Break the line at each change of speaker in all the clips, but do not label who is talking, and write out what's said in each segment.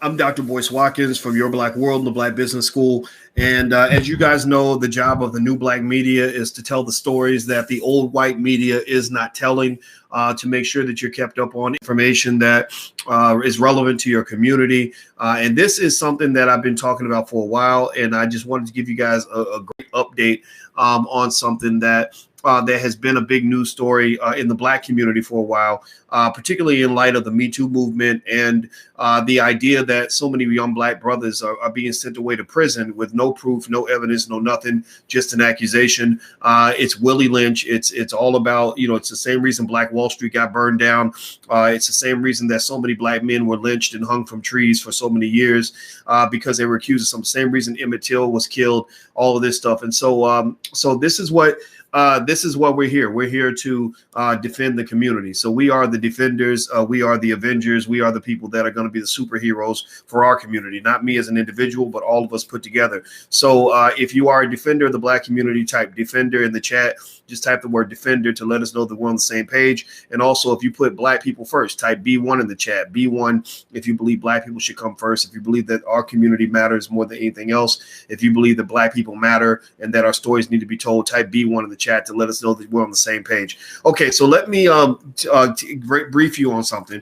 I'm Dr. Boyce Watkins from Your Black World and the Black Business School. And as you guys know, the job of the new black media is to tell the stories that the old white media is not telling, to make sure that you're kept up on information that is relevant to your community. And this is something that I've been talking about for a while. And I just wanted to give you guys a great update on something that there has been a big news story in the black community for a while, particularly in light of the Me Too movement and the idea that so many young black brothers are being sent away to prison with no proof, no evidence, no nothing, just an accusation. It's Willie Lynch. It's all about, it's the same reason Black Wall Street got burned down. It's the same reason that so many black men were lynched and hung from trees for so many years because they were accused of some same reason Emmett Till was killed, all of this stuff. And so this is what we're here. We're here to defend the community. So we are the defenders. We are the Avengers. We are the people that are going to be the superheroes for our community, not me as an individual, but all of us put together. So if you are a defender of the black community, type defender in the chat. Just type the word defender to let us know that we're on the same page. And also, if you put black people first, type B1 in the chat. B1 if you believe black people should come first. If you believe that our community matters more than anything else. If you believe that black people matter and that our stories need to be told, type B1 in the chat to let us know that we're on the same page. Okay, so let me brief you on something.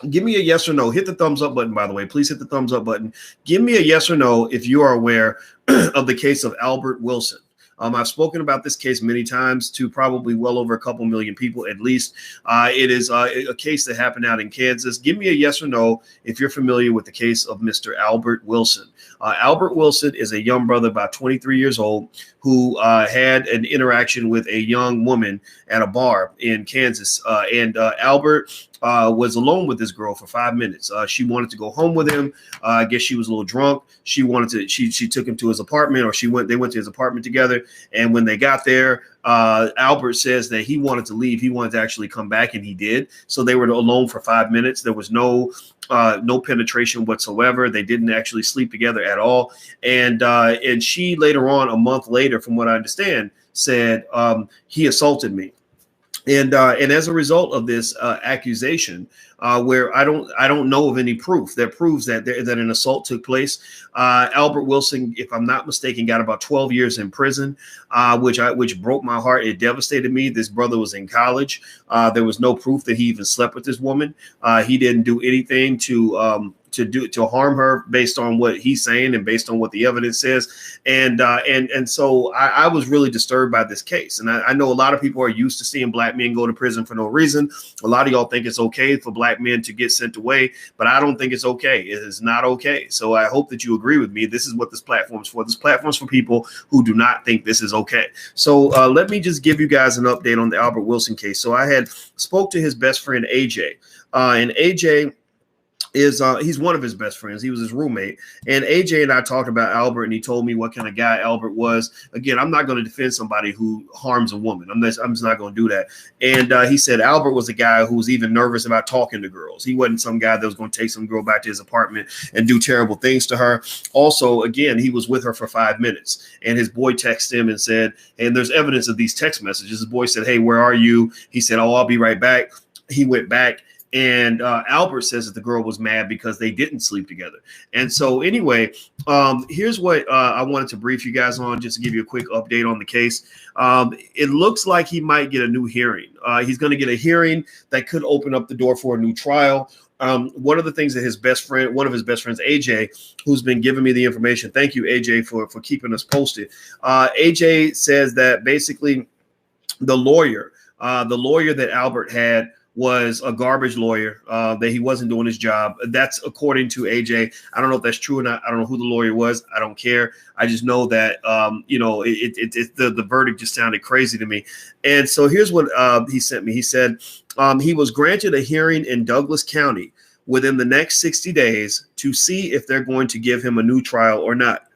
Give me a yes or no. Hit the thumbs up button, by the way. Please hit the thumbs up button. Give me a yes or no if you are aware of the case of Albert Wilson. I've spoken about this case many times to probably well over a couple million people at least. It is a case that happened out in Kansas. Give me a yes or no if you're familiar with the case of Mr. Albert Wilson. Albert Wilson is a young brother, about 23 years old, who had an interaction with a young woman at a bar in Kansas. Albert was alone with this girl for 5 minutes. She wanted to go home with him. I guess she was a little drunk. She took him to his apartment, or they went to his apartment together. And when they got there, Albert says that he wanted to leave. He wanted to actually come back, and he did. So they were alone for 5 minutes. There was no penetration whatsoever. They didn't actually sleep together at all. And she later on, a month later, from what I understand, said he assaulted me. And as a result of this accusation, where I don't know of any proof that proves that an assault took place, Albert Wilson, if I'm not mistaken, got about 12 years in prison, which broke my heart. It devastated me. This brother was in college. There was no proof that he even slept with this woman. He didn't do anything to harm her based on what he's saying and based on what the evidence says. And so I was really disturbed by this case. And I know a lot of people are used to seeing black men go to prison for no reason. A lot of y'all think it's okay for black men to get sent away, but I don't think it's okay. It is not okay. So I hope that you agree with me. This is what this platform is for. This platform is for people who do not think this is okay. So let me just give you guys an update on the Albert Wilson case. So I had spoke to his best friend, AJ, and AJ he's one of his best friends. He was his roommate. And AJ and I talked about Albert, and he told me what kind of guy Albert was. Again, I'm not going to defend somebody who harms a woman. I'm just not going to do that. And he said Albert was a guy who was even nervous about talking to girls. He wasn't some guy that was going to take some girl back to his apartment and do terrible things to her. Also, again, he was with her for 5 minutes, and his boy texted him and said, and there's evidence of these text messages. His boy said, "Hey, where are you?" He said, "Oh, I'll be right back." He went back. And Albert says that the girl was mad because they didn't sleep together. And so anyway, here's what I wanted to brief you guys on, just to give you a quick update on the case. It looks like he might get a new hearing. He's going to get a hearing that could open up the door for a new trial. One of the things that one of his best friends, AJ, who's been giving me the information. Thank you, AJ, for keeping us posted. AJ says that basically the lawyer that Albert had was a garbage lawyer, that he wasn't doing his job. That's according to AJ. I don't know if that's true or not. I don't know who the lawyer was. I don't care. I just know that, the verdict just sounded crazy to me. And so here's what he sent me. He said he was granted a hearing in Douglas County within the next 60 days to see if they're going to give him a new trial or not.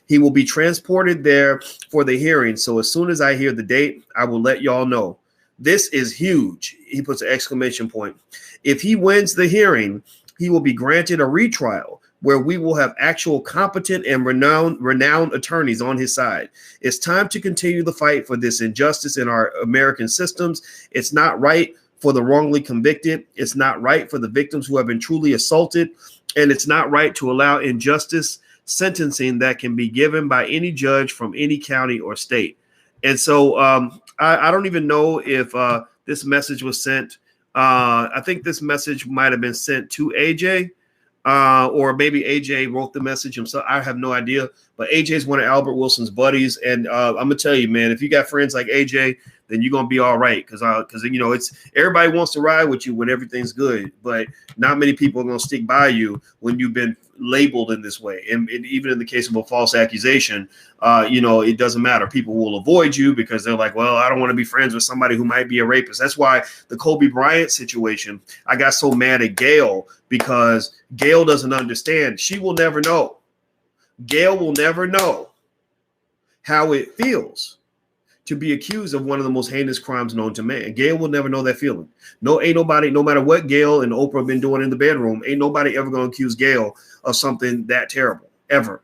He will be transported there for the hearing. So as soon as I hear the date, I will let y'all know. This is huge. He puts an exclamation point. If he wins the hearing, he will be granted a retrial where we will have actual competent and renowned attorneys on his side. It's time to continue the fight for this injustice in our American systems. It's not right for the wrongly convicted. It's not right for the victims who have been truly assaulted. And it's not right to allow injustice sentencing that can be given by any judge from any county or state. And so I don't even know if this message was sent. I think this message might have been sent to AJ, or maybe AJ wrote the message himself. I have no idea. But AJ is one of Albert Wilson's buddies. And I'm going to tell you, man, if you got friends like AJ, then you're going to be all right. Because, you know, it's everybody wants to ride with you when everything's good. But not many people are going to stick by you when you've been labeled in this way. And even in the case of a false accusation, you know, it doesn't matter. People will avoid you because they're like, well, I don't want to be friends with somebody who might be a rapist. That's why the Kobe Bryant situation, I got so mad at Gail, because Gail doesn't understand. She will never know. Gail will never know how it feels to be accused of one of the most heinous crimes known to man. Gail will never know that feeling. No, ain't nobody, no matter what Gail and Oprah have been doing in the bedroom, ain't nobody ever going to accuse Gail of something that terrible, ever.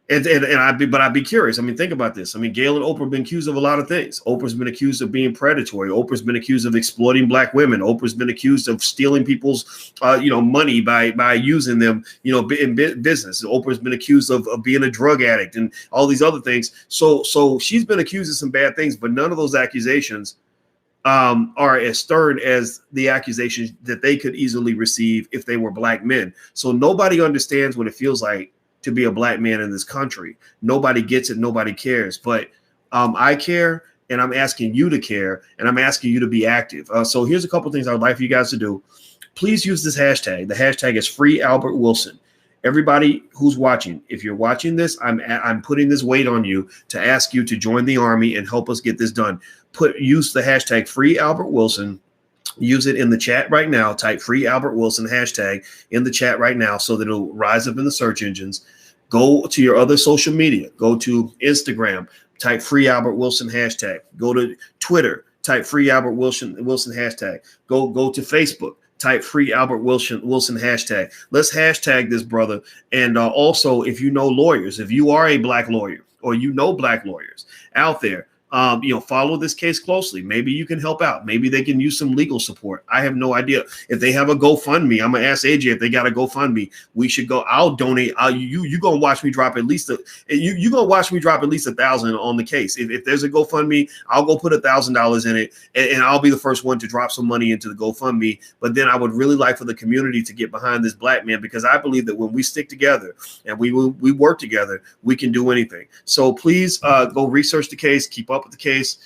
But I'd be curious. I mean, think about this. I mean, Gail and Oprah have been accused of a lot of things. Oprah's been accused of being predatory. Oprah's been accused of exploiting black women. Oprah's been accused of stealing people's, you know, money by using them, you know, in business. Oprah's been accused of being a drug addict and all these other things. So she's been accused of some bad things, but none of those accusations are as stern as the accusations that they could easily receive if they were black men. So nobody understands what it feels like to be a black man in this country. Nobody gets it. Nobody cares. But I care, and I'm asking you to care, and I'm asking you to be active. So here's a couple of things I would like for you guys to do. Please use this hashtag. The hashtag is Free Albert Wilson. Everybody who's watching, if you're watching this, I'm putting this weight on you to ask you to join the army and help us get this done. Use the hashtag Free Albert Wilson. Use it in the chat right now. Type Free Albert Wilson hashtag in the chat right now so that it'll rise up in the search engines. Go to your other social media. Go to Instagram. Type Free Albert Wilson hashtag. Go to Twitter. Type Free Albert Wilson hashtag. Go to Facebook. Type Free Albert Wilson hashtag. Let's hashtag this, brother. And also, if you know lawyers, if you are a black lawyer or you know black lawyers out there, you know, follow this case closely. Maybe you can help out. Maybe they can use some legal support. I have no idea. If they have a GoFundMe, I'm gonna ask AJ if they got a GoFundMe. We should go. I'll donate. You gonna watch me drop at least you gonna watch me drop at least $1,000 on the case. If there's a GoFundMe, I'll go put $1,000 in it, and I'll be the first one to drop some money into the GoFundMe. But then I would really like for the community to get behind this black man, because I believe that when we stick together and we work together, we can do anything. So please go research the case, keep up with the case,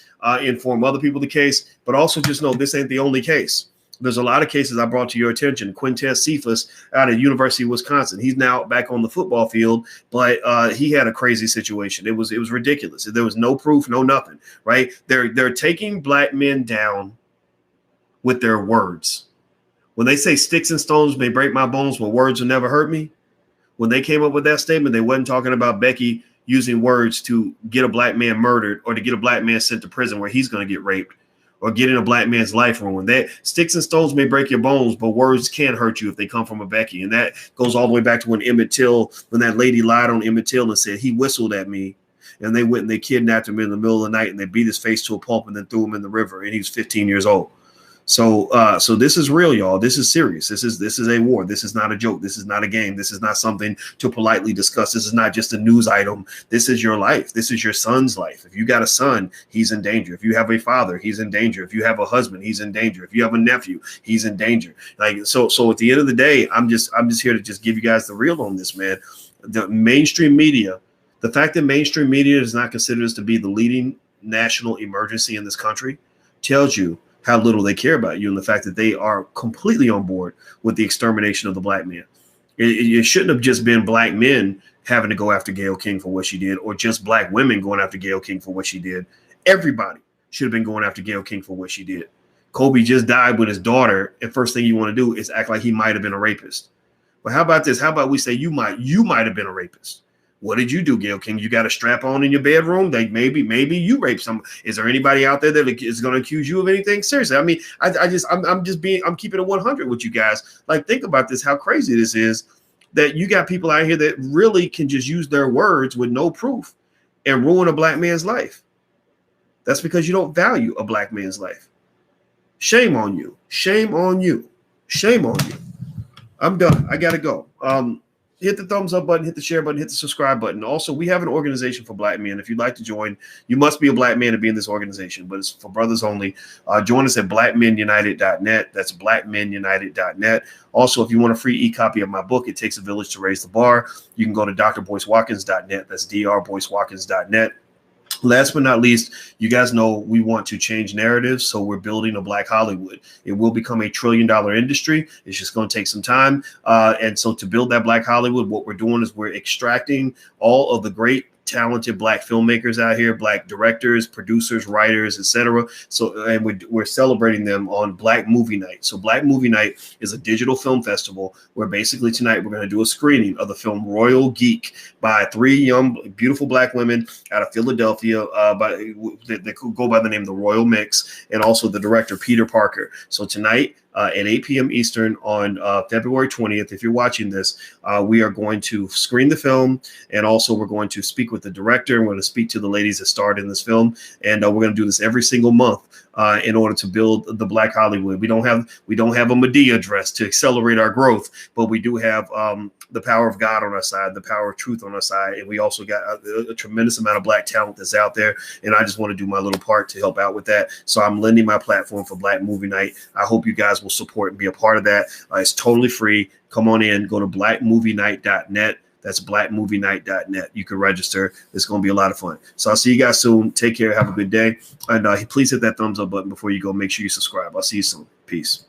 inform other people the case, but also just know this ain't the only case. There's a lot of cases I brought to your attention. Quintez Cephas out of University of Wisconsin. He's now back on the football field, but he had a crazy situation. It was ridiculous. There was no proof, no nothing, right? They're taking black men down with their words. When they say sticks and stones may break my bones, but words will never hurt me. When they came up with that statement, they wasn't talking about Becky using words to get a black man murdered or to get a black man sent to prison where he's going to get raped or getting a black man's life ruined. That sticks and stones may break your bones, but words can hurt you if they come from a Becky. And that goes all the way back to when Emmett Till, when that lady lied on Emmett Till and said he whistled at me, and they went and they kidnapped him in the middle of the night and they beat his face to a pulp and then threw him in the river. And he was 15 years old. So this is real, y'all. This is serious. This is a war. This is not a joke. This is not a game. This is not something to politely discuss. This is not just a news item. This is your life. This is your son's life. If you got a son, he's in danger. If you have a father, he's in danger. If you have a husband, he's in danger. If you have a nephew, he's in danger. Like so at the end of the day, I'm just here to just give you guys the real on this, man. The mainstream media, the fact that mainstream media does not consider this to be the leading national emergency in this country tells you how little they care about you, and the fact that they are completely on board with the extermination of the black man. It shouldn't have just been black men having to go after Gayle King for what she did, or just black women going after Gayle King for what she did. Everybody should have been going after Gayle King for what she did. Kobe just died with his daughter, and first thing you want to do is act like he might have been a rapist. But how about this? How about we say you might have been a rapist? What did you do, Gayle King? You got a strap on in your bedroom? Like maybe you raped some. Is there anybody out there that is going to accuse you of anything? Seriously, I mean, I'm keeping it 100 with you guys. Like, think about this, how crazy this is, that you got people out here that really can just use their words with no proof and ruin a black man's life. That's because you don't value a black man's life. Shame on you. Shame on you. Shame on you. I'm done. I got to go. Hit the thumbs up button, hit the share button, hit the subscribe button. Also, we have an organization for Black men. If you'd like to join, you must be a Black man to be in this organization, but it's for brothers only. Join us at blackmenunited.net. That's blackmenunited.net. Also, if you want a free e-copy of my book, It Takes a Village to Raise the Bar, you can go to drboycewatkins.net. That's drboycewatkins.net. Last but not least, you guys know we want to change narratives, so we're building a Black Hollywood. It will become a $1 trillion industry. It's just going to take some time. And so to build that Black Hollywood, what we're doing is we're extracting all of the great talented Black filmmakers out here, Black directors, producers, writers, etc. So, and we're celebrating them on Black Movie Night. So Black Movie Night is a digital film festival where basically tonight we're going to do a screening of the film Royal Geek by 3 young, beautiful Black women out of Philadelphia that go by the name The Royal Mix, and also the director, Peter Parker. So tonight, at 8 p.m. Eastern on February 20th. If you're watching this, we are going to screen the film, and also we're going to speak with the director. We're going to speak to the ladies that starred in this film, and we're going to do this every single month in order to build the Black Hollywood. We don't have a Medea dress to accelerate our growth, but we do have the power of God on our side, the power of truth on our side, and we also got a tremendous amount of Black talent that's out there. And I just want to do my little part to help out with that. So I'm lending my platform for Black Movie Night. I hope you guys will support and be a part of that. It's totally free. Come on in. Go to blackmovienight.net. That's blackmovienight.net. You can register. It's going to be a lot of fun. So I'll see you guys soon. Take care. Have a good day. And please hit that thumbs up button before you go. Make sure you subscribe. I'll see you soon. Peace.